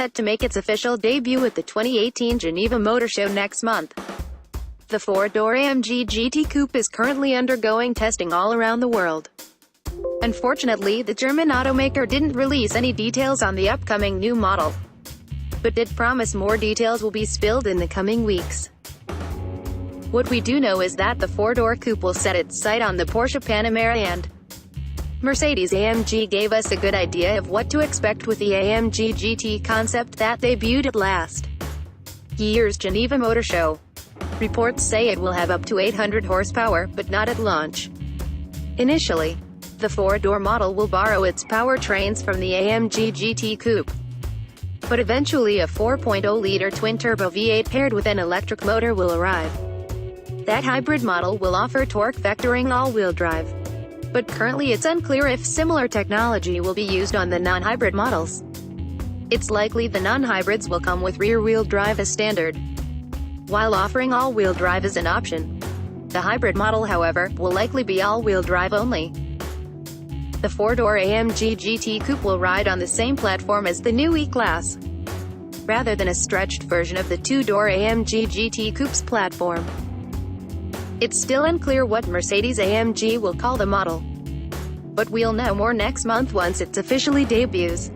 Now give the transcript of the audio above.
set to make its official debut at the 2018 Geneva Motor Show next month. The four-door AMG GT Coupe is currently undergoing testing all around the world. Unfortunately, the German automaker didn't release any details on the upcoming new model, but did promise more details will be spilled in the coming weeks. What we do know is that the four-door coupe will set its sight on the Porsche Panamera, and Mercedes-AMG gave us a good idea of what to expect with the AMG GT concept that debuted at last year's Geneva Motor Show. Reports say it will have up to 800 horsepower, but not at launch. Initially, the four-door model will borrow its powertrains from the AMG GT Coupe, but eventually a 4.0-liter twin-turbo V8 paired with an electric motor will arrive. That hybrid model will offer torque-vectoring all-wheel drive, but currently it's unclear if similar technology will be used on the non-hybrid models. It's likely the non-hybrids will come with rear-wheel drive as standard, while offering all-wheel drive as an option. The hybrid model, however, will likely be all-wheel drive only. The four-door AMG GT Coupe will ride on the same platform as the new E-Class, rather than a stretched version of the two-door AMG GT Coupe's platform. It's still unclear what Mercedes-AMG will call the model, but we'll know more next month once it officially debuts.